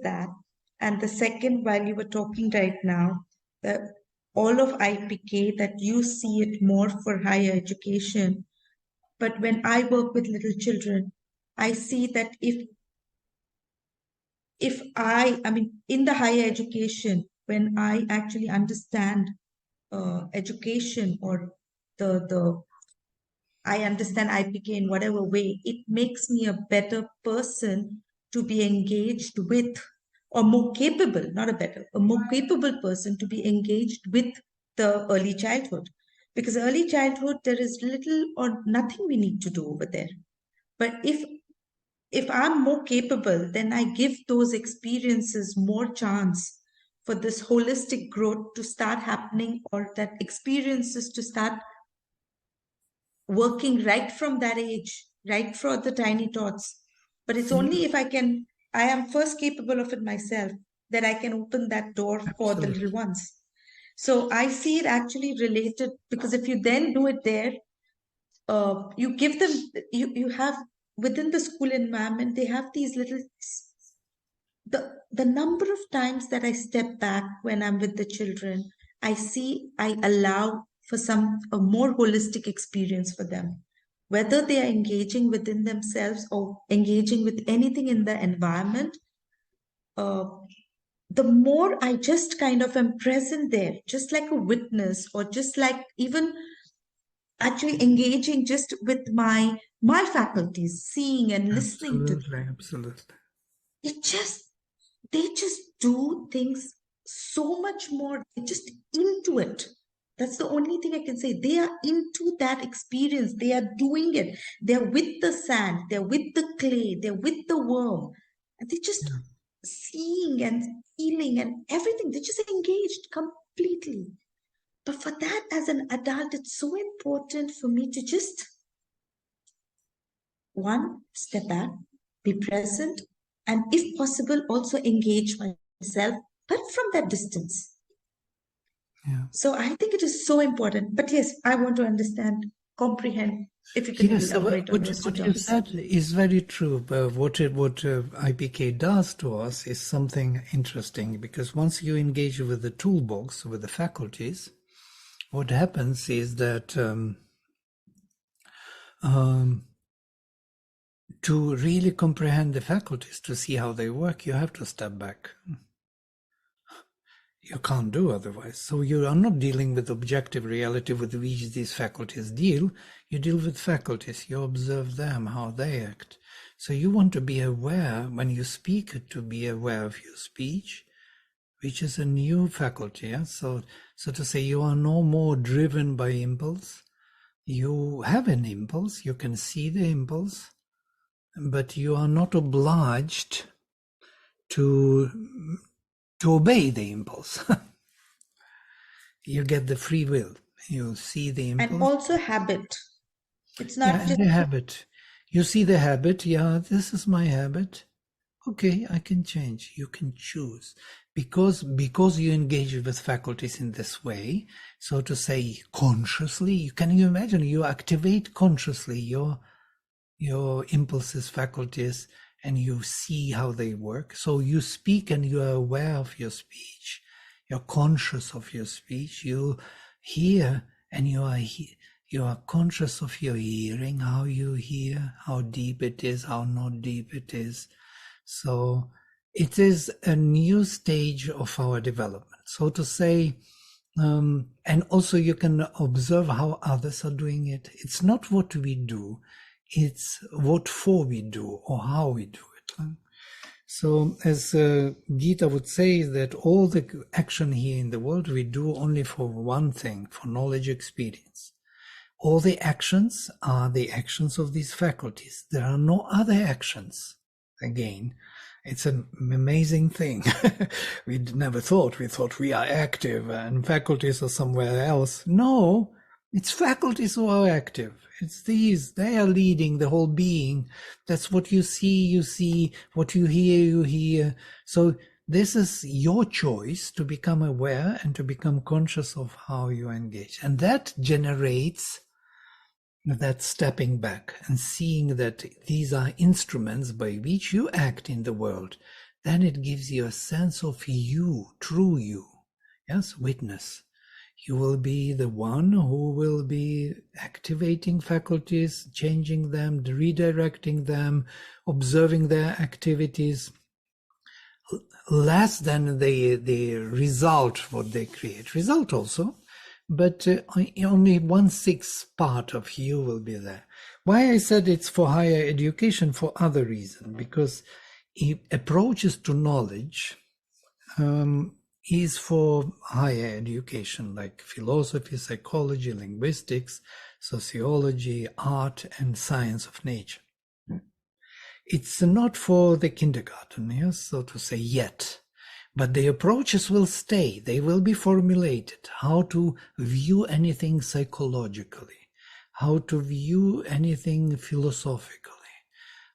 that. And the second, while you were talking right now, the all of IPK that you see it more for higher education. But when I work with little children, I see that if I mean, in the higher education, when I actually understand education or the I understand IPK in whatever way, it makes me a better person to be engaged with, or more capable, not a better, a more capable person to be engaged with the early childhood. Because early childhood, there is little or nothing we need to do over there. But if I'm more capable, then I give those experiences more chance for this holistic growth to start happening, or that experiences to start working right from that age, right from the tiny tots. But it's only if I am first capable of it myself, that I can open that door for the little ones. So I see it actually related, because if you then do it there, you give them, you have within the school environment, they have these little, the number of times that I step back when I'm with the children, I allow for a more holistic experience for them, whether they are engaging within themselves or engaging with anything in the environment. The more I just kind of am present there, just like a witness, or just like even actually engaging just with my faculties, seeing and listening to them. Absolutely. They just do things so much more. They're just into it. That's the only thing I can say. They are into that experience. They are doing it. They're with the sand. They're with the clay. They're with the worm. And they're just seeing and feeling and everything. They're just engaged completely. But for that, as an adult, it's so important for me to just, one, step back, be present, and if possible, also engage myself, but from that distance. Yeah. So I think it is so important. But yes, I want to understand, comprehend. If you can elaborate on those two what you terms. said is very true. But what IPK does to us is something interesting, because once you engage with the toolbox, with the faculties, what happens is that to really comprehend the faculties, to see how they work, you have to step back. You can't do otherwise. So you are not dealing with objective reality with which these faculties deal. You deal with faculties. You observe them, how they act. So you want to be aware when you speak, to be aware of your speech, which is a new faculty. Yeah? So to say, you are no more driven by impulse. You have an impulse. You can see the impulse, but you are not obliged to obey the impulse. You get the free will. You see the impulse. And also habit. It's not just the habit. You see the habit. Yeah, this is my habit. Okay, I can change. You can choose. Because you engage with faculties in this way, so to say, consciously, can you imagine? You activate consciously your impulses, faculties, and you see how they work. So you speak and you are aware of your speech. You're conscious of your speech. You hear and you are conscious of your hearing, how you hear, how deep it is, how not deep it is. So it is a new stage of our development, so to say. And also you can observe how others are doing it. It's not what we do, it's what for we do or how we do it. So as Gita would say, that all the action here in the world we do only for one thing, for knowledge experience. All the actions are the actions of these faculties. There are no other actions. Again, it's an amazing thing. We never thought. We thought we are active and faculties are somewhere else. No, it's faculties who are active. It's these. They are leading the whole being. That's what you see. What you hear. So this is your choice to become aware and to become conscious of how you engage. And that generates that stepping back and seeing that these are instruments by which you act in the world. then it gives you a sense of you, true you. Yes, witness. You will be the one who will be activating faculties, changing them, redirecting them, observing their activities, less than the result, what they create. Result also, but only 1/6 part of you will be there. Why I said it's for higher education, for other reason, because approaches to knowledge is for higher education, like philosophy, psychology, linguistics, sociology, art, and science of nature. It's not for the kindergarten, yes, so to say, yet. But the approaches will stay. They will be formulated. How to view anything psychologically, how to view anything philosophically,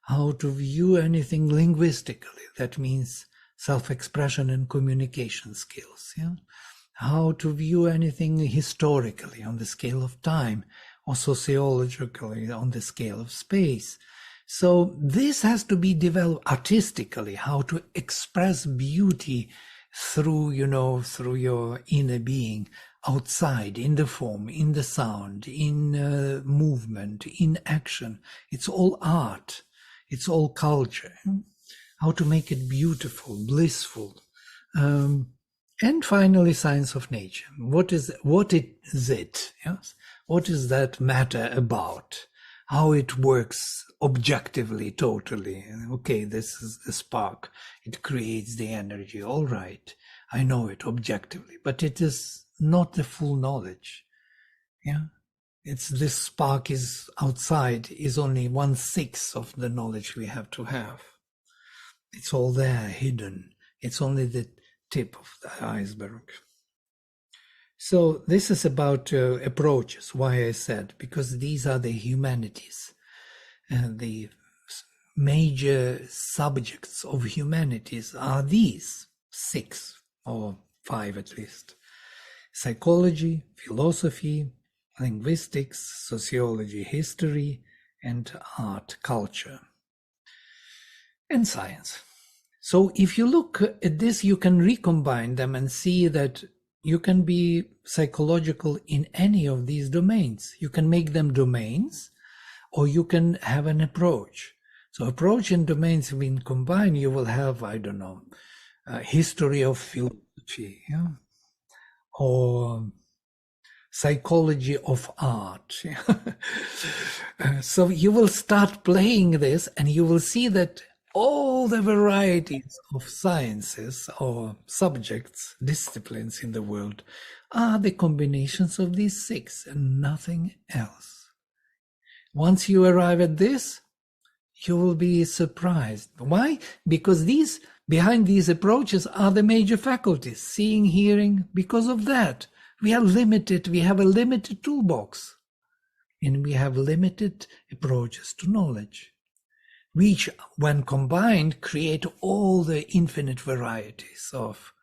how to view anything linguistically. That means self-expression and communication skills. Yeah? How to view anything historically on the scale of time, or sociologically on the scale of space. So this has to be developed artistically, how to express beauty through, through your inner being, outside, in the form, in the sound, in movement, in action. It's all art. It's all culture. How to make it beautiful, blissful. And finally, science of nature. What is it? Yes? What is that matter about? How it works objectively, totally. Okay, this is the spark. It creates the energy. All right, I know it objectively, but it is not the full knowledge. Yeah, it's this spark is outside, is only 1/6 of the knowledge we have to have. It's all there, hidden. It's only the tip of the iceberg. So this is about approaches, why I said, because these are the humanities. The major subjects of humanities are these 6 or 5 at least. Psychology, philosophy, linguistics, sociology, history, and art, culture, and science. So if you look at this, you can recombine them and see that you can be psychological in any of these domains. You can make them domains, or you can have an approach. So approach and domains being combined, you will have, I don't know, history of philosophy, yeah? Or psychology of art. So you will start playing this, and you will see that all the varieties of sciences or subjects, disciplines in the world are the combinations of these 6 and nothing else. Once you arrive at this, you will be surprised. Why? Because behind these approaches are the major faculties, seeing, hearing. Because of that, we are limited. We have a limited toolbox, and we have limited approaches to knowledge, which, when combined, create all the infinite varieties of.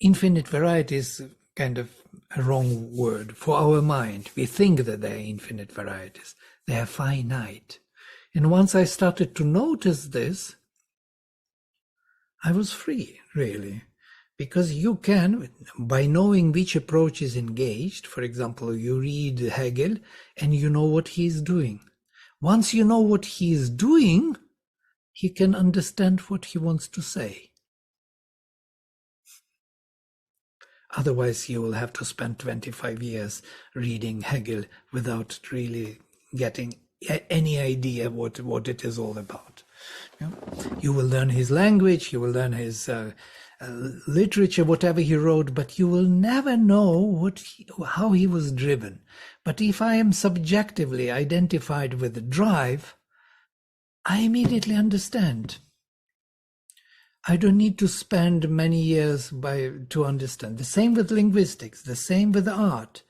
Infinite varieties, kind of a wrong word for our mind. We think that they are infinite varieties. They are finite. And once I started to notice this, I was free, really. Because you can, by knowing which approach is engaged, for example, you read Hegel and you know what he is doing. Once you know what he is doing, he can understand what he wants to say. Otherwise, you will have to spend 25 years reading Hegel without really getting any idea what it is all about. Yeah? You will learn his language, you will learn his literature, whatever he wrote, but you will never know how he was driven. But if I am subjectively identified with the drive, I immediately understand. I don't need to spend many years to understand. The same with linguistics, the same with art.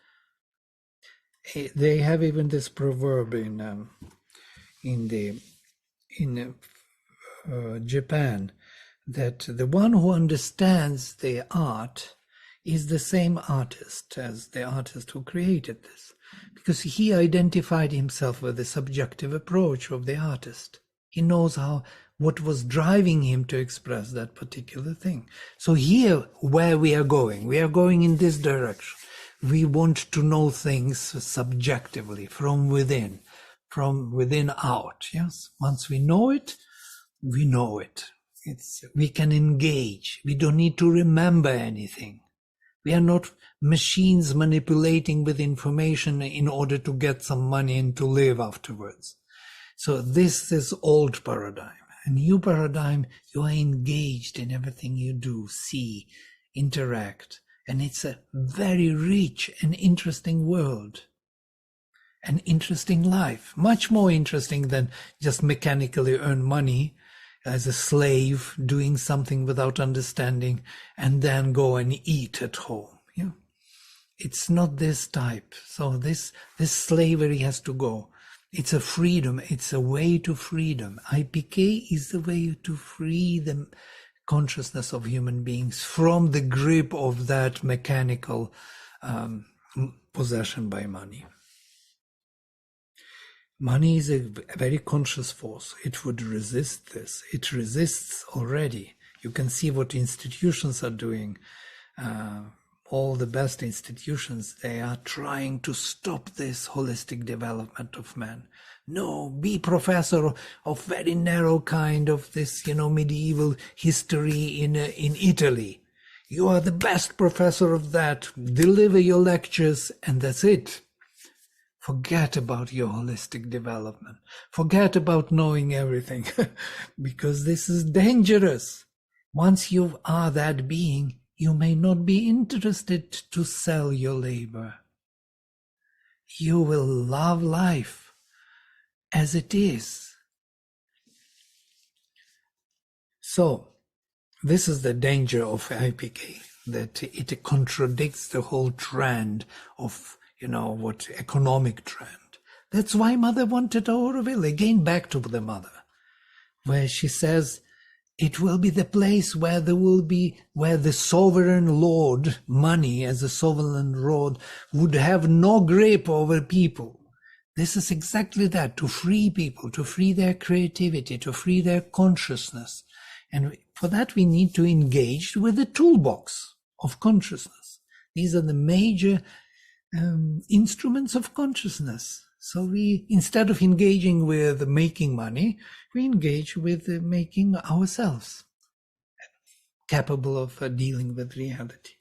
They have even this proverb in Japan, that the one who understands the art is the same artist as the artist who created this, because he identified himself with the subjective approach of the artist. He knows what was driving him to express that particular thing. So here, where we are going in this direction. We want to know things subjectively, from within out. Yes, once we know it, we know it. We can engage. We don't need to remember anything. We are not machines manipulating with information in order to get some money and to live afterwards. So this is old paradigm. A new paradigm, you are engaged in everything you do, see, interact. And it's a very rich and interesting world. An interesting life. Much more interesting than just mechanically earn money as a slave, doing something without understanding, and then go and eat at home. Yeah? It's not this type. So this slavery has to go. It's a freedom. It's a way to freedom. IPK is the way to free the consciousness of human beings from the grip of that mechanical possession by money. Money is a very conscious force. It would resist this. It resists already. You can see what institutions are doing. All the best institutions, they are trying to stop this holistic development of man. No, be professor of very narrow kind of this, medieval history in Italy. You are the best professor of that. Deliver your lectures, and that's it. Forget about your holistic development. Forget about knowing everything, because this is dangerous. Once you are that being, you may not be interested to sell your labor. You will love life as it is. So, this is the danger of IPK, that it contradicts the whole trend of, what economic trend. That's why Mother wanted Auroville, again back to the Mother, where she says, it will be the place where where the sovereign lord, money as a sovereign lord, would have no grip over people. This is exactly that, to free people, to free their creativity, to free their consciousness. And for that we need to engage with the toolbox of consciousness. These are the major instruments of consciousness. So we, instead of engaging with making money, we engage with making ourselves capable of dealing with reality.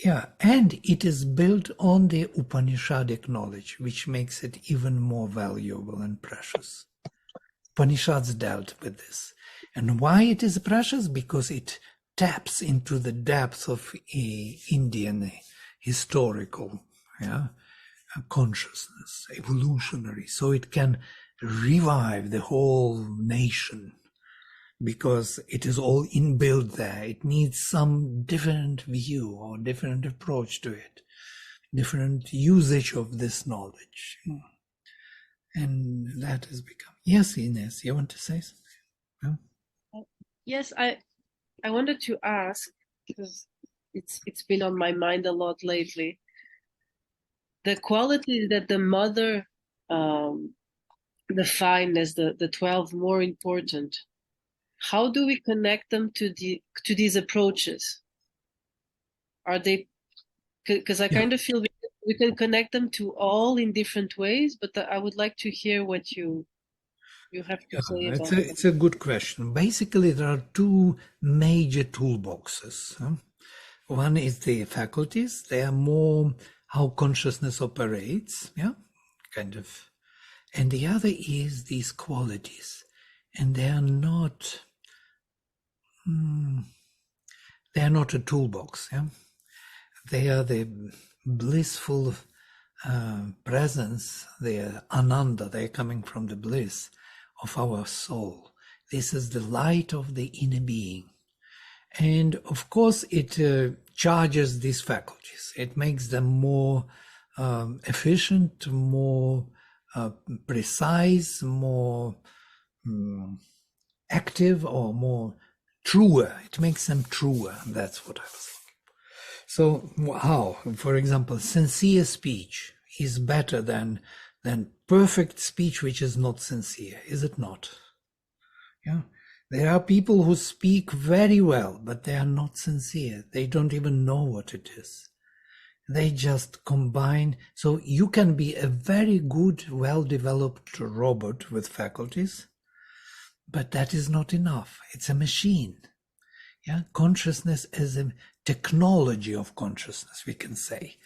Yeah, and it is built on the Upanishadic knowledge, which makes it even more valuable and precious. Upanishads dealt with this. And why it is precious? Because it taps into the depth of Indian historical consciousness, evolutionary, so it can revive the whole nation, because it is all inbuilt there. It needs some different view or different approach to it, different usage of this knowledge. And that has become... Yes, Ines, you want to say something? No? Yes, I wanted to ask, because it's been on my mind a lot lately, the qualities that the Mother defined as the 12 more important. How do we connect them to these approaches? Are they? Because I kind of feel we can connect them to all in different ways, but I would like to hear what you have to say about it. It's a good question. Basically, there are two major toolboxes. One is the faculties. They are more how consciousness operates, kind of. And the other is these qualities. And they are not a toolbox. They are the blissful presence, they are ananda, they are coming from the bliss of our soul. This is the light of the inner being. And of course, it charges these faculties. It makes them more efficient, more precise, more active, or more truer. It makes them truer. That's what I was thinking. So how? For example, sincere speech is better than than perfect speech which is not sincere, is it not? Yeah. There are people who speak very well, but they are not sincere. They don't even know what it is. They just combine. So you can be a very good, well-developed robot with faculties, but that is not enough. It's a machine. Yeah, consciousness is a technology of consciousness, we can say.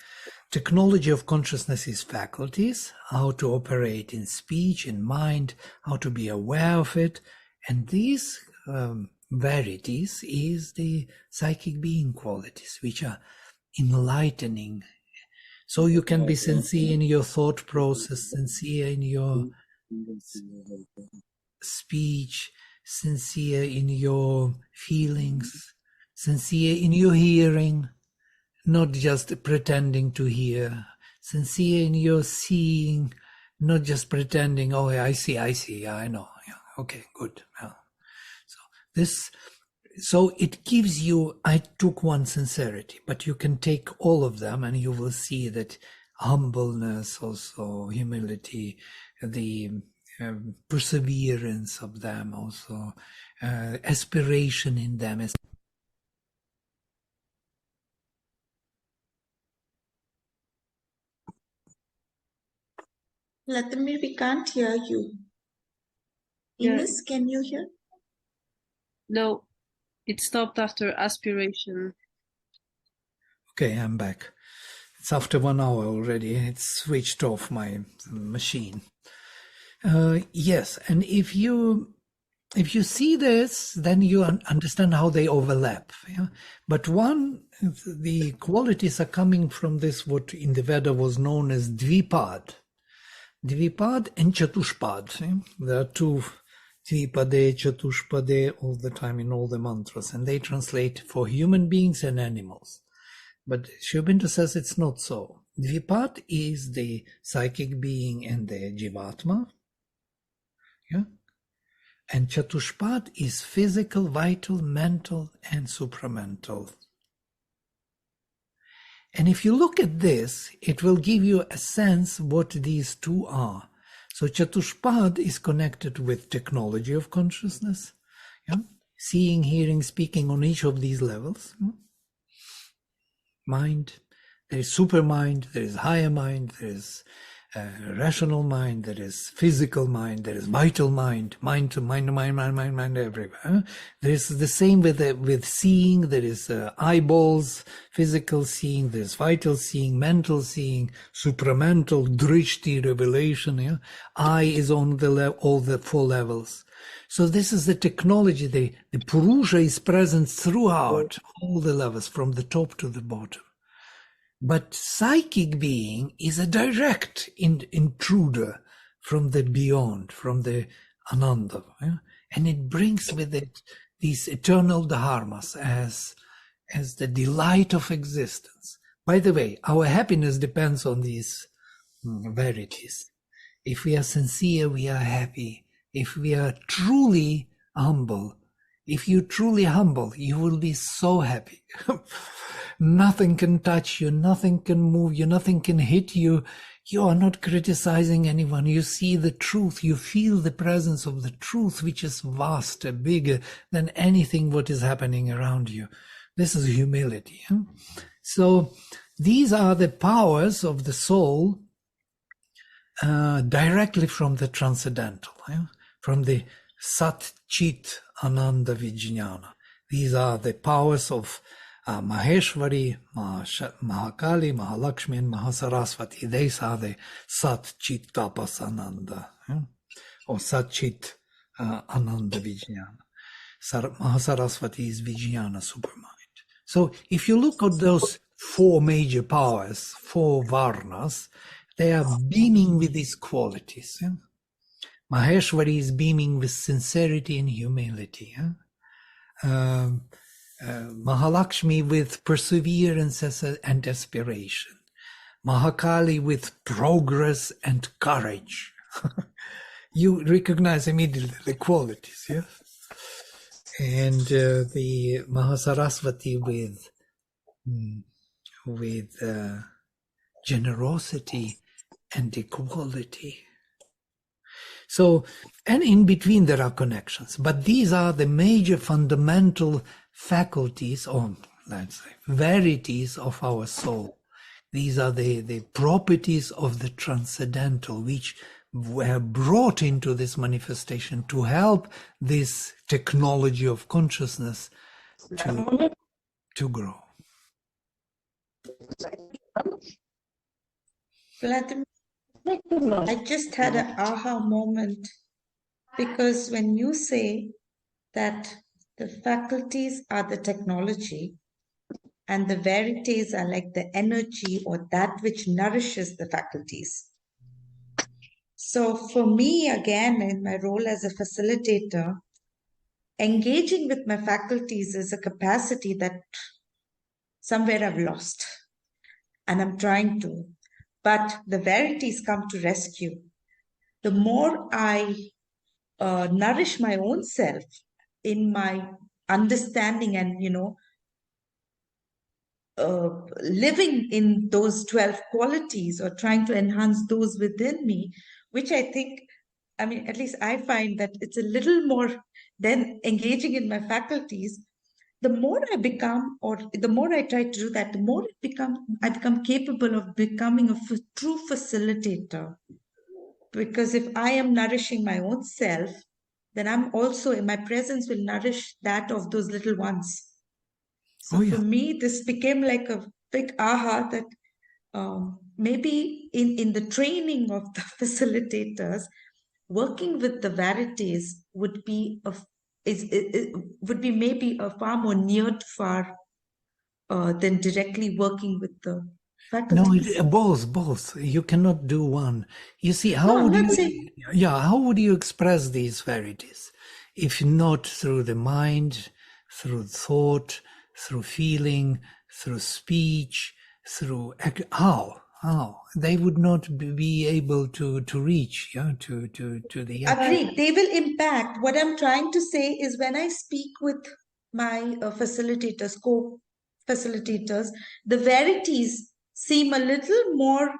Technology of consciousness is faculties, how to operate in speech, in mind, how to be aware of it. And these verities is the psychic being qualities, which are enlightening. So you can be sincere in your thought process, sincere in your speech, sincere in your feelings, sincere in your hearing, not just pretending to hear, sincere in your seeing, not just pretending, oh, I see, yeah, I know, yeah, okay, good. Yeah. So it gives you, I took one sincerity, but you can take all of them and you will see that humbleness, also humility, the perseverance of them, also aspiration in them. Vladimir, we can't hear you. Yeah. Ines, can you hear? No, it stopped after aspiration. Okay, I'm back. It's after 1 hour already. It's switched off my machine. Yes, and if you see this, then you understand how they overlap. Yeah? But the qualities are coming from this, what in the Veda was known as Dvipad. Dvipad and Chatushpad. Yeah? There are two Dvipade, Chatushpade all the time in all the mantras, and they translate for human beings and animals. But Sri Aurobindo says it's not so. Dvipad is the psychic being and the Jivatma. Yeah? And Chatushpad is physical, vital, mental, and supramental. And if you look at this, it will give you a sense what these two are. So Chatushpad is connected with technology of consciousness, yeah? Seeing, hearing, speaking on each of these levels. Yeah? Mind, there is supermind, there is higher mind, there is rational mind, there is physical mind, there is vital mind, mind to mind, everywhere. There is the same with seeing. There is eyeballs, physical seeing, there is vital seeing, mental seeing, supramental, drishti, revelation. Yeah? Eye is on all the 4 levels. So this is the technology. The Purusha is present throughout all the levels, from the top to the bottom. But psychic being is a direct intruder from the beyond, from the Ananda. Yeah? And it brings with it these eternal dharmas as the delight of existence. By the way, our happiness depends on these verities. If we are sincere, we are happy. If we are truly humble, if you're truly humble, you will be so happy. Nothing can touch you, nothing can move you, nothing can hit you. You are not criticizing anyone. You see the truth. You feel the presence of the truth, which is vaster, bigger than anything what is happening around you. This is humility. Huh? So these are the powers of the soul directly from the transcendental, from the Sat Chit Ananda Vijnana. These are the powers of Maheshwari, Mahakali, Mahalakshmi, and Mahasaraswati. These are the Sat Chit Tapas Ananda, or Sat Chit Ananda Vijnana. Mahasaraswati is Vijnana, supermind. So if you look at those 4 major powers, 4 varnas, they are beaming with these qualities. Yeah? Maheshwari is beaming with sincerity and humility. Yeah? Mahalakshmi with perseverance and aspiration. Mahakali with progress and courage. You recognize immediately the qualities, yes? And the Mahasaraswati with generosity and equality. So, and in between there are connections, but these are the major fundamental faculties, or let's say verities of our soul. These are the properties of the transcendental, which were brought into this manifestation to help this technology of consciousness to grow. Vladimir, I just had an aha moment, because when you say that the faculties are the technology and the verities are like the energy or that which nourishes the faculties. So for me, again, in my role as a facilitator, engaging with my faculties is a capacity that somewhere I've lost, and I'm trying to, but the verities come to rescue. The more I nourish my own self in my understanding and, living in those 12 qualities or trying to enhance those within me, which I think, I mean, at least I find that it's a little more than engaging in my faculties. The more I become, or the more I try to do that, the more I become capable of becoming a true facilitator. Because if I am nourishing my own self, then I'm also, my presence will nourish that of those little ones. So for me, this became like a big aha that maybe in the training of the facilitators, working with the verities would be would be maybe a far more near to far than directly working with the faculties. No, both. You cannot do one. You see, I'm not saying. how would you express these verities if not through the mind, through thought, through feeling, through speech, through how they would not be able to reach to the Agreed. They will impact. What I'm trying to say is when I speak with my facilitators, co-facilitators, the verities seem a little more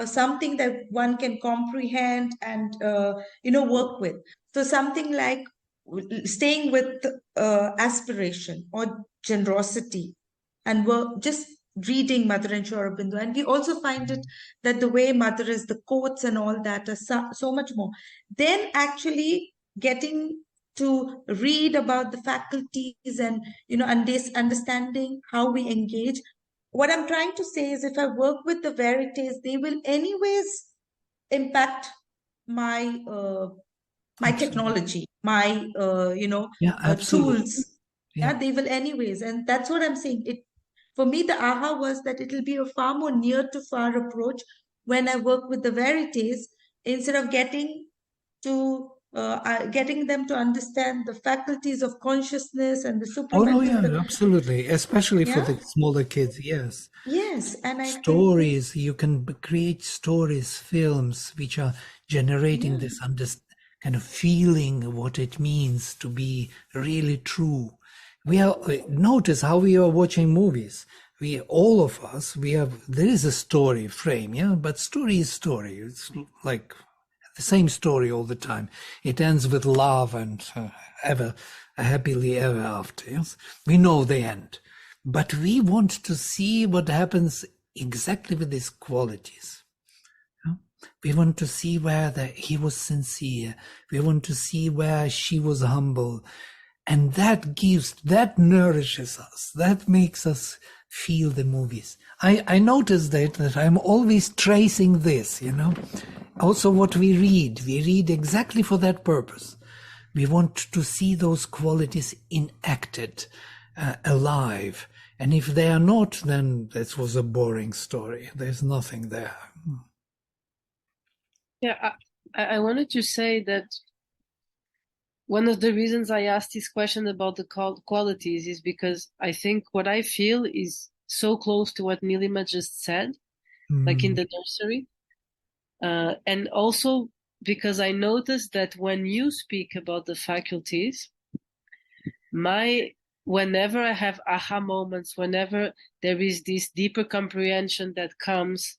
something that one can comprehend and work with. So something like staying with aspiration or generosity and work, just reading Mother and Sri Aurobindo. And we also find it that the way Mother is, the quotes and all that are so much more. Then actually getting to read about the faculties and, understanding how we engage. What I'm trying to say is if I work with the verities, they will anyways impact my my technology, my tools. They will anyways. And that's what I'm saying. For me, the aha was that it'll be a far more near to far approach when I work with the verities instead of getting them to understand the faculties of consciousness and the supramental. Absolutely, especially for the smaller kids. Yes, and stories. You can create stories, films, which are generating this kind of feeling what it means to be really true. Notice how we are watching movies. All of us, there is a story frame, but story is story. It's like the same story all the time. It ends with love and happily ever after. Yes? We know the end, but we want to see what happens exactly with these qualities. We want to see where he was sincere. We want to see where she was humble. And that nourishes us. That makes us feel the movies. I noticed that I'm always tracing this, Also what we read exactly for that purpose. We want to see those qualities enacted, alive. And if they are not, then this was a boring story. There's nothing there. Yeah, I wanted to say that one of the reasons I asked this question about the qualities is because I think what I feel is so close to what Nilima just said, like in the nursery. And also because I noticed that when you speak about the faculties, whenever I have aha moments, whenever there is this deeper comprehension that comes,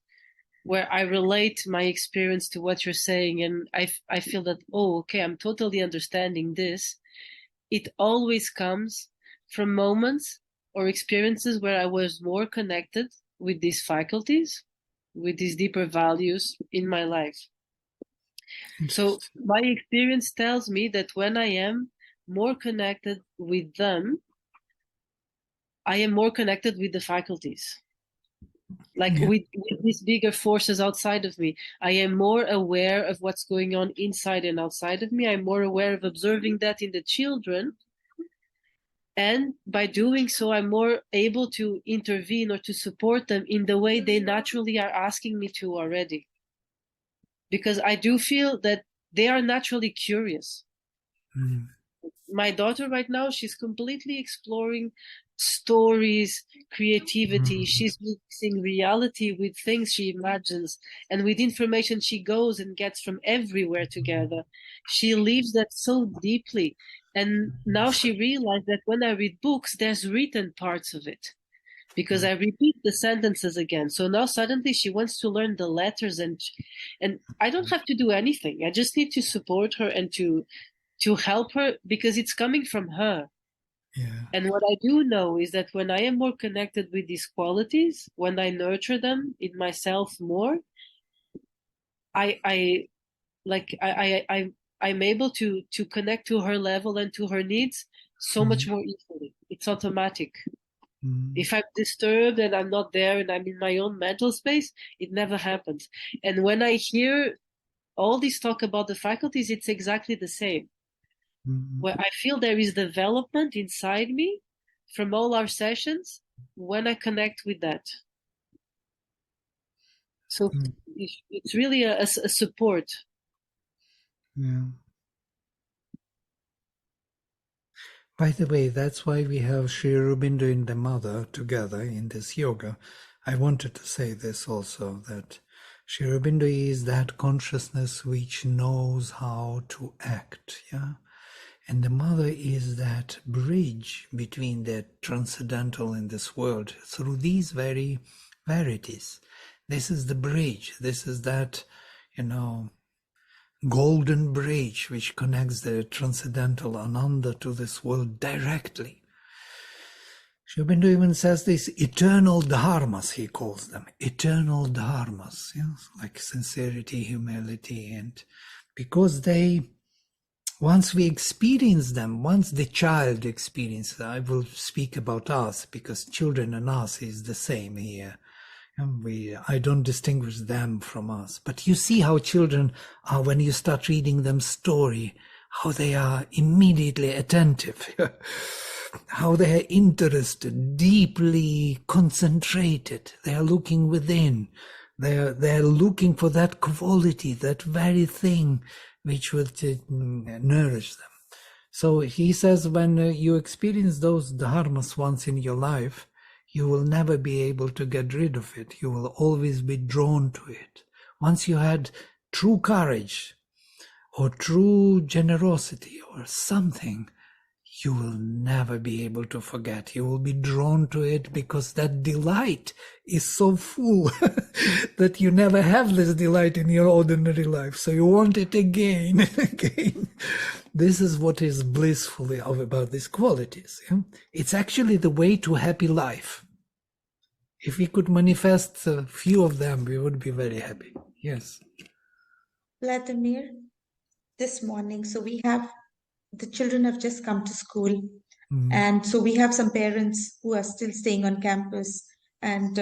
where I relate my experience to what you're saying, and I feel that, oh, okay, I'm totally understanding this. It always comes from moments or experiences where I was more connected with these faculties, with these deeper values in my life. So my experience tells me that when I am more connected with them, I am more connected with the faculties. Like Yeah. with these bigger forces outside of me. I am more aware of what's going on inside and outside of me. I'm more aware of observing that in the children. And by doing so, I'm more able to intervene or to support them in the way they naturally are asking me to already. Because I do feel that they are naturally curious. My daughter right now, she's completely exploring stories, creativity. She's mixing reality with things she imagines and with information she goes and gets from everywhere together. She lives that so deeply. And now she realized that when I read books, there's written parts of it because I repeat the sentences again. So now suddenly she wants to learn the letters, and I don't have to do anything. I just need to support her and to help her because it's coming from her. Yeah. And what I do know is that when I am more connected with these qualities, when I nurture them in myself more, I'm able to connect to her level and to her needs so much more easily. It's automatic. If I'm disturbed and I'm not there and I'm in my own mental space, it never happens. And when I hear all this talk about the faculties, it's exactly the same. Where I feel there is development inside me from all our sessions when I connect with that. So it's really a support. Yeah. By the way, that's why we have Sri Aurobindo and the mother together in this yoga. I wanted to say this also, that Sri Aurobindo is that consciousness which knows how to act, yeah? And the mother is that bridge between the transcendental and this world through these very verities. This is the bridge. This is that, golden bridge which connects the transcendental Ananda to this world directly. Sri Aurobindo even says this eternal dharmas, he calls them, eternal dharmas, like sincerity, humility, and because they, once we experience them, once the child experiences, I will speak about us because children and us is the same here. I don't distinguish them from us. But you see how children are when you start reading them story, how they are immediately attentive, how they are interested, deeply concentrated. They are looking within. They are looking for that quality, that very thing which will nourish them. So he says, when you experience those dharmas once in your life, you will never be able to get rid of it. You will always be drawn to it. Once you had true courage or true generosity or something, you will never be able to forget. You will be drawn to it because that delight is so full that you never have this delight in your ordinary life. So you want it again and again. This is what is blissful about these qualities. It's actually the way to happy life. If we could manifest a few of them, we would be very happy. Yes. Vladimir, this morning, so the children have just come to school. And so we have some parents who are still staying on campus. And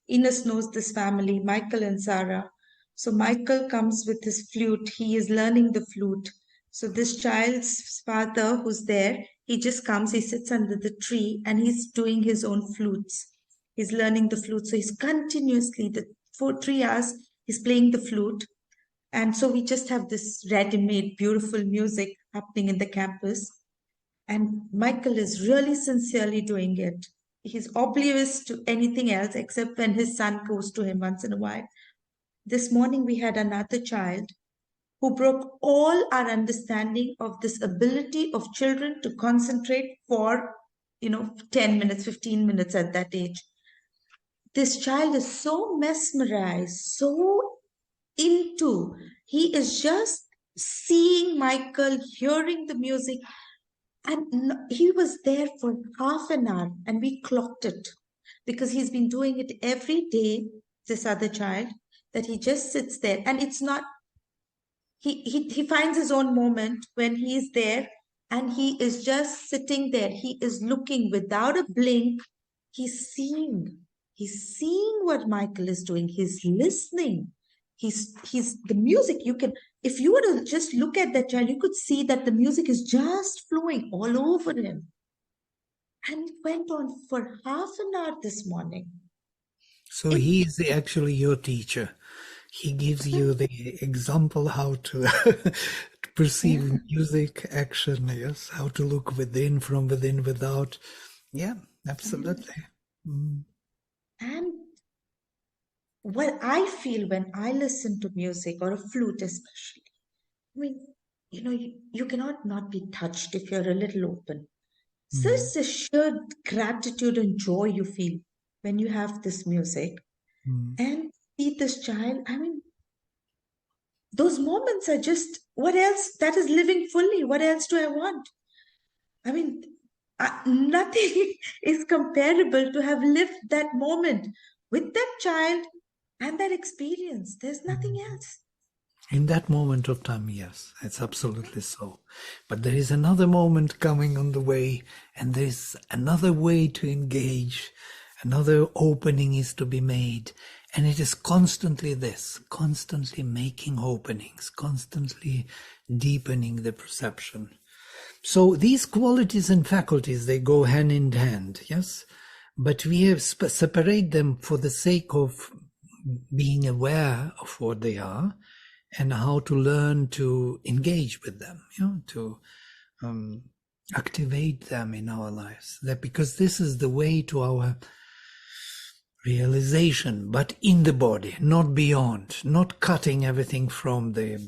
Ines knows this family, Michael and Sarah. So Michael comes with his flute. He is learning the flute. So this child's father who's there, he just comes, he sits under the tree and he's doing his own flutes. He's learning the flute. So he's continuously, for 3 hours, he's playing the flute. And so we just have this ready-made, beautiful music happening in the campus. And Michael is really sincerely doing it. He's oblivious to anything else except when his son goes to him once in a while. This morning we had another child who broke all our understanding of this ability of children to concentrate for 10 minutes, 15 minutes at that age. this child is so mesmerized, so into, he is just seeing Michael, hearing the music, and he was there for half an hour, and we clocked it because he's been doing it every day, this other child, that he just sits there. And it's not, he finds his own moment when he is there, and he is just sitting there. He is looking without a blink. He's seeing. He's seeing what Michael is doing. He's listening. He's the music. You can, if you were to just look at that child, you could see that the music is just flowing all over him. And it went on for half an hour this morning. So he is actually your teacher. He gives you the example how to perceive music, action, yes, how to look within, from within, without. Yeah, absolutely. And what I feel when I listen to music, or a flute especially, I mean, you cannot not be touched if you're a little open. Such a sheer gratitude and joy you feel when you have this music and see this child. I mean, those moments are just, what else? That is living fully. What else do I want? I mean, nothing is comparable to have lived that moment with that child and that experience. There's nothing else. In that moment of time, yes, it's absolutely so. But there is another moment coming on the way, and there's another way to engage. Another opening is to be made. And it is constantly this, constantly making openings, constantly deepening the perception. So these qualities and faculties, they go hand in hand, yes? But we have separate them for the sake of being aware of what they are and how to learn to engage with them, to activate them in our lives. That because this is the way to our realization, but in the body, not beyond, not cutting everything from the,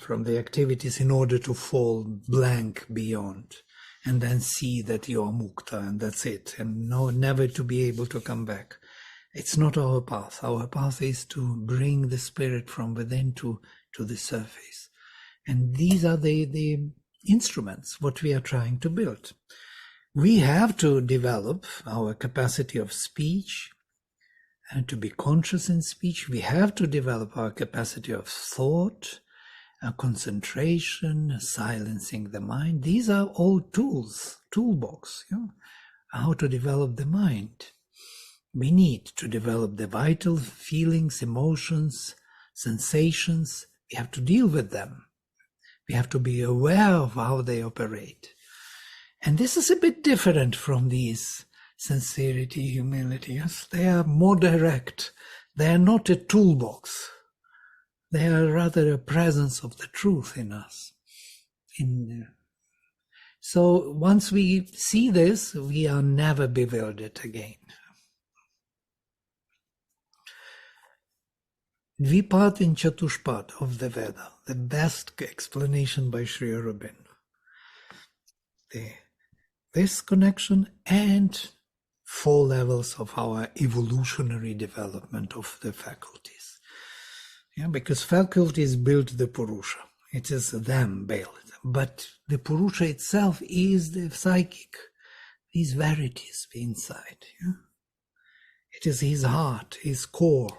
from the activities in order to fall blank beyond, and then see that you are mukta and that's it, and never to be able to come back. It's not our path. Our path is to bring the spirit from within to the surface. And these are the instruments, what we are trying to build. We have to develop our capacity of speech, and to be conscious in speech. We have to develop our capacity of thought, concentration, silencing the mind. These are all tools, toolbox, how to develop the mind. We need to develop the vital feelings, emotions, sensations. We have to deal with them. We have to be aware of how they operate. And this is a bit different from these sincerity, humility. Yes, they are more direct. They are not a toolbox. They are rather a presence of the truth in us. So once we see this, we are never bewildered again. Dvipad and Chatushpad of the Veda, the best explanation by Sri Aurobindo. This connection and 4 levels of our evolutionary development of the faculties. Because faculties build the Purusha. It is them built. But the Purusha itself is the psychic, these verities inside. It is his heart, his core.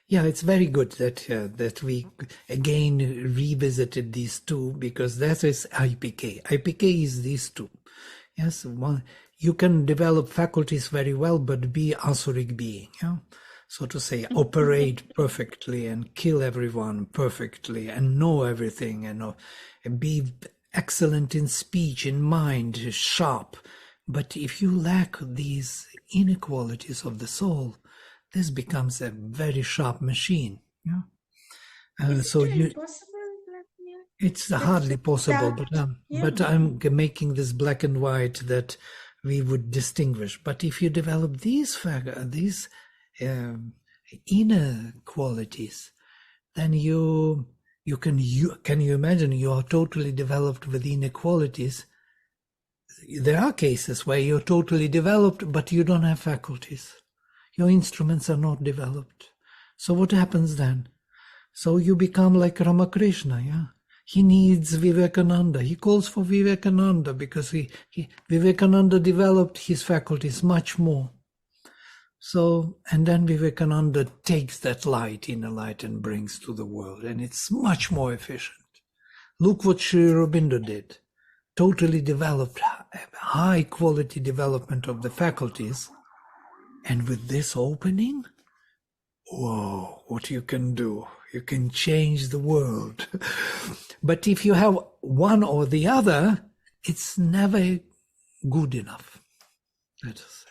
Yeah, it's very good that we again revisited these two, because that is IPK. IPK is these two. Yes, one, you can develop faculties very well, but be asuric being. So to say, operate perfectly and kill everyone perfectly and know everything and be excellent in speech, in mind, sharp. But if you lack these inequalities of the soul, this becomes a very sharp machine. So it's hardly possible, but I'm making this black and white that we would distinguish. But if you develop these inner qualities, then you can you imagine you are totally developed with inequalities? There are cases where you're totally developed, but you don't have faculties. Your instruments are not developed. So what happens then? So you become like Ramakrishna, yeah? He needs Vivekananda. He calls for Vivekananda because Vivekananda developed his faculties much more. So, and then Vivekananda takes that light, inner light, and brings to the world, and it's much more efficient. Look what Sri Aurobindo did. Totally developed, high quality development of the faculties. And with this opening, whoa, what you can do. You can change the world. But if you have one or the other, it's never good enough, let us say,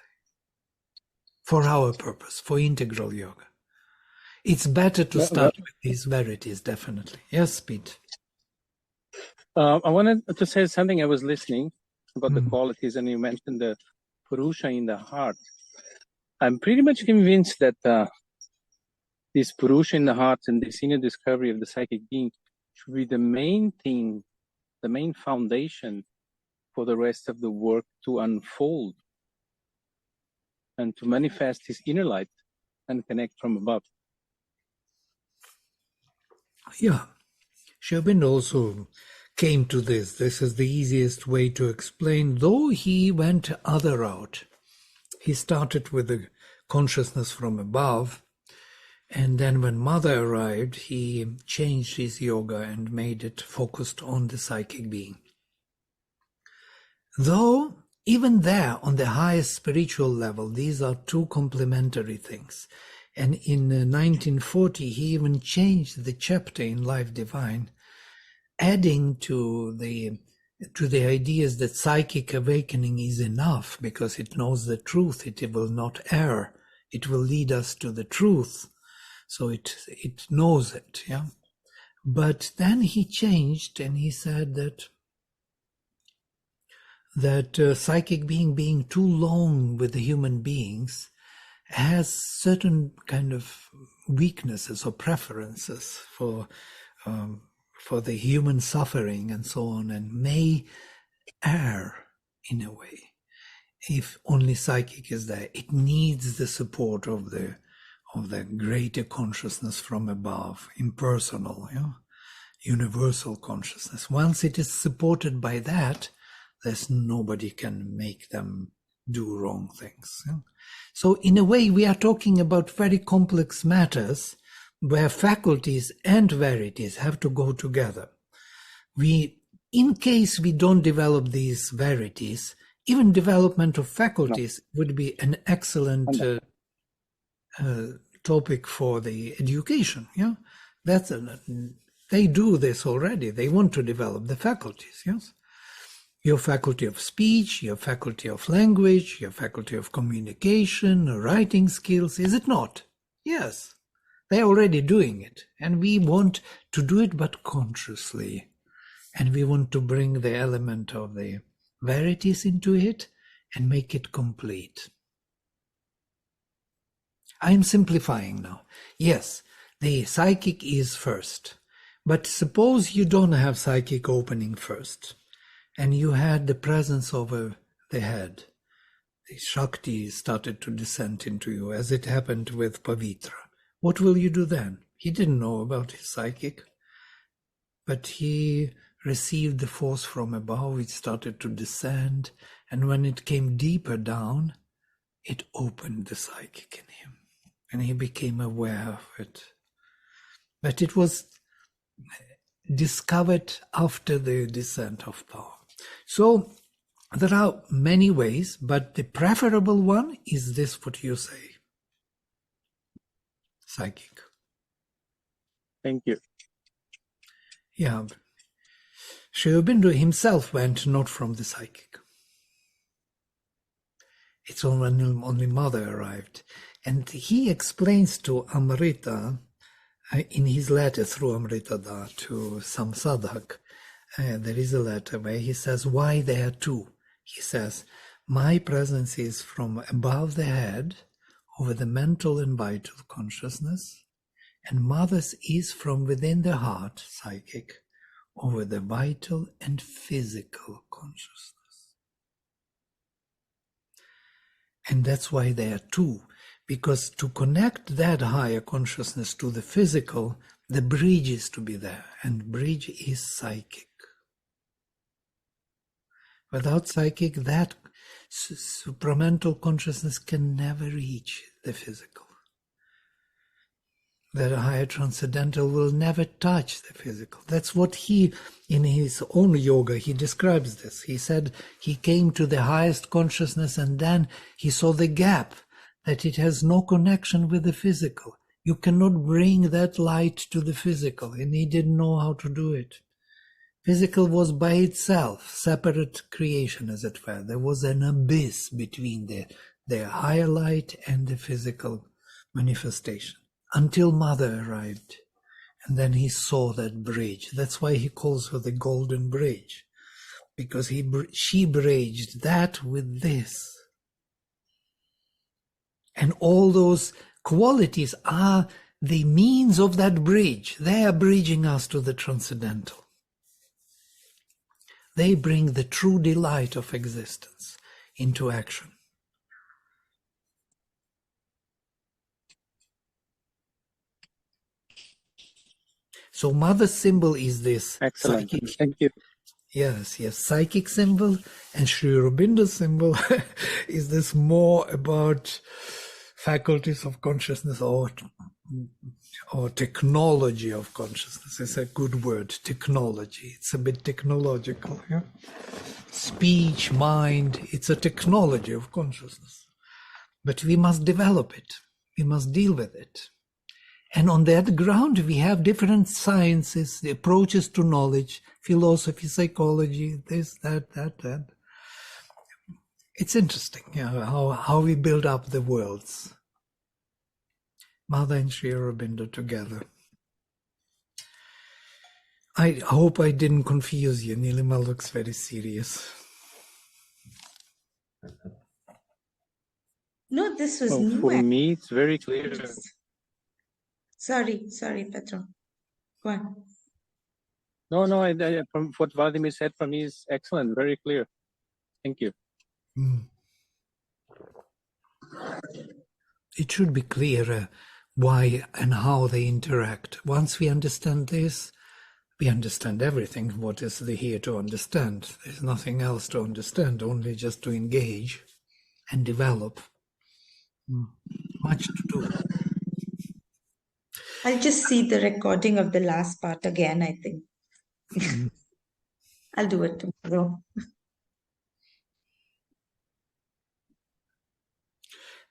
for our purpose, for integral yoga. It's better to start with these verities, definitely. Yes, Pete? I wanted to say something. I was listening about the qualities, and you mentioned the Purusha in the heart. I'm pretty much convinced that this Purusha in the heart and this inner discovery of the psychic being should be the main thing, the main foundation for the rest of the work to unfold and to manifest his inner light and connect from above. Yeah. Sri Aurobindo also came to this. This is the easiest way to explain, though he went other route. He started with the consciousness from above, and then when Mother arrived, he changed his yoga and made it focused on the psychic being. Though, even there, on the highest spiritual level, these are two complementary things. And in 1940, he even changed the chapter in Life Divine, adding to the ideas that psychic awakening is enough because it knows the truth, it will not err, it will lead us to the truth. So it knows it, yeah. But then he changed and he said that psychic being too long with the human beings has certain kind of weaknesses or preferences for the human suffering and so on, and may err in a way. If only psychic is there, it needs the support of the greater consciousness from above, impersonal, universal consciousness. Once it is supported by that, there's nobody can make them do wrong things. So in a way, we are talking about very complex matters where faculties and verities have to go together. In case we don't develop these verities, even development of faculties would be an excellent topic for the education. Yeah, they do this already. They want to develop the faculties. Yes, your faculty of speech, your faculty of language, your faculty of communication, writing skills. Is it not? Yes, they're already doing it, and we want to do it, but consciously, and we want to bring the element of the verities into it and make it complete. I'm simplifying now. Yes, the psychic is first, but suppose you don't have psychic opening first, and you had the presence over the head. The Shakti started to descend into you, as it happened with Pavitra. What will you do then? He didn't know about his psychic, but he received the force from above. It started to descend, and when it came deeper down, it opened the psychic in him, and he became aware of it. But it was discovered after the descent of power. So there are many ways, but the preferable one is this, what you say. Psychic. Thank you. Yeah. Sri Aurobindo himself went not from the psychic. It's only Mother arrived. And he explains to Amrita, in his letter through Amrita to some sadhak, there is a letter where he says why there are two. He says, my presence is from above the head, over the mental and vital consciousness, And mother's is from within the heart, psychic, over the vital and physical consciousness. And that's why there are two, because to connect that higher consciousness to the physical, the bridge is to be there, and bridge is psychic. Without psychic, that supramental consciousness can never reach the physical. That higher transcendental will never touch the physical. That's what he, in his own yoga, he describes this. He said he came to the highest consciousness and then he saw the gap, that it has no connection with the physical. You cannot bring that light to the physical, and he didn't know how to do it. Physical was by itself, separate creation, as it were. There was an abyss between the higher light and the physical manifestation, until Mother arrived. And then he saw that bridge. That's why he calls her the Golden Bridge, because she bridged that with this. And all those qualities are the means of that bridge. They are bridging us to the transcendental. They bring the true delight of existence into action. So Mother's symbol is this. Excellent. Psychic, Thank you. yes, psychic symbol, and Sri Aurobindo's symbol is this more about faculties of consciousness or technology of consciousness. It's a good word, technology. It's a bit technological. Yeah? Speech, mind, it's a technology of consciousness. But we must develop it. We must deal with it. And on that ground, we have different sciences, the approaches to knowledge, philosophy, psychology, this, that. It's interesting, how we build up the worlds. Mother and Sri Aurobindo together. I hope I didn't confuse you. Nilima looks very serious. No, this was Oh, new. for me, it's very clear. Sorry, Petro. Go on. No, from what Vladimir said, for me is excellent, very clear. Thank you. It should be clearer why and how they interact. Once we understand this, we understand everything. What is there here to understand? There's nothing else to understand, only just to engage and develop. Much to do. I'll just see the recording of the last part again, I think. I'll do it tomorrow.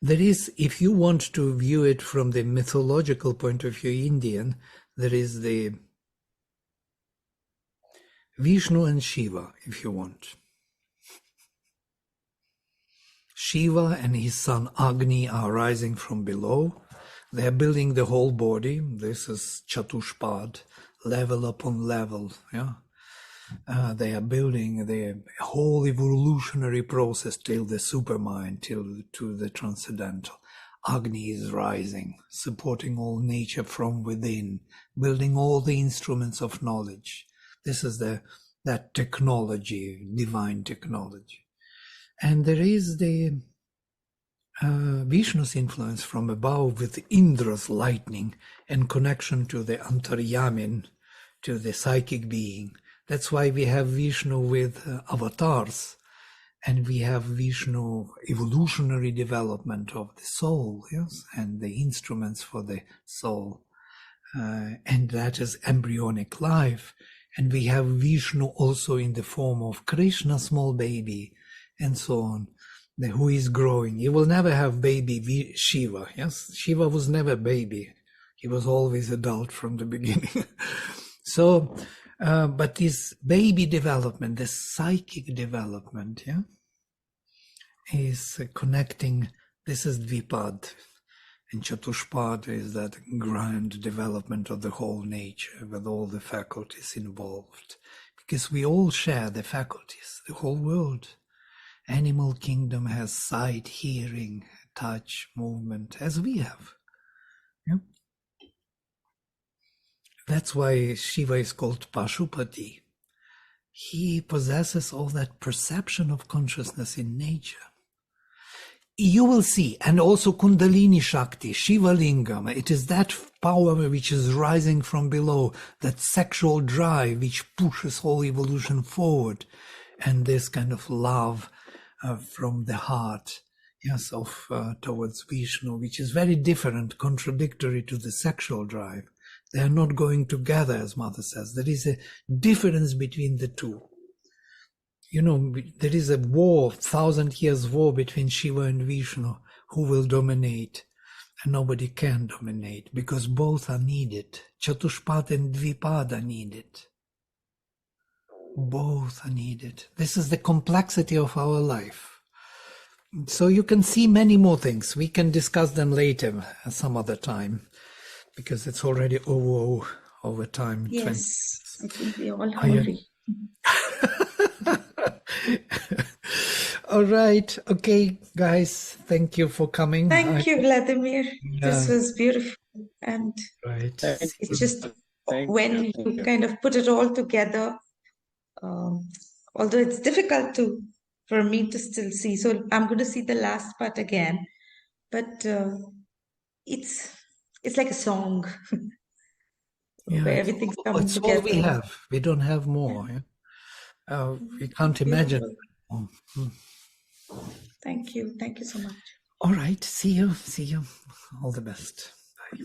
There is, if you want to view it from the mythological point of view, Indian, there is the Vishnu and Shiva, if you want. Shiva and his son Agni are rising from below. They are building the whole body. This is Chatushpad, level upon level. Yeah, they are building the whole evolutionary process till the supermind, to the transcendental. Agni is rising, supporting all nature from within, building all the instruments of knowledge. This is that technology, divine technology. And there is the Vishnu's influence from above with Indra's lightning and connection to the Antaryamin, to the psychic being. That's why we have Vishnu with avatars, and we have Vishnu evolutionary development of the soul, yes, and the instruments for the soul, and that is embryonic life. And we have Vishnu also in the form of Krishna, small baby, and so on, who is growing. You will never have baby Shiva, yes? Shiva was never baby. He was always adult from the beginning. So, but this baby development, the psychic development, yeah, is connecting. This is Dvipad, and Chatushpad is that grand development of the whole nature with all the faculties involved. Because we all share the faculties, the whole world. Animal kingdom has sight, hearing, touch, movement, as we have. Yeah? That's why Shiva is called Pashupati. He possesses all that perception of consciousness in nature. You will see, and also Kundalini Shakti, Shiva Lingam, it is that power which is rising from below, that sexual drive which pushes all evolution forward, and this kind of love from the heart, yes, towards Vishnu, which is very different, contradictory to the sexual drive. They are not going together, as Mother says. There is a difference between the two. You know, there is a war, 1,000 years war between Shiva and Vishnu, who will dominate, and nobody can dominate, because both are needed. Chatushpad and Dvipad are needed. Both are needed. This is the complexity of our life. So you can see many more things. We can discuss them later, some other time, because it's already over time. Yes, I think we all hungry. All right. Okay, guys. Thank you for coming. Thank you, Vladimir. This Yeah. was beautiful. And Right. it's just Thank when you. you kind of put it all together, although it's difficult for me to still see. So I'm going to see the last part again. But it's like a song Yeah, where it's everything's all, coming it's all we together. have. We don't have more. Yeah? We can't imagine. Beautiful. Thank you. Thank you so much. All right. See you. All the best. Bye.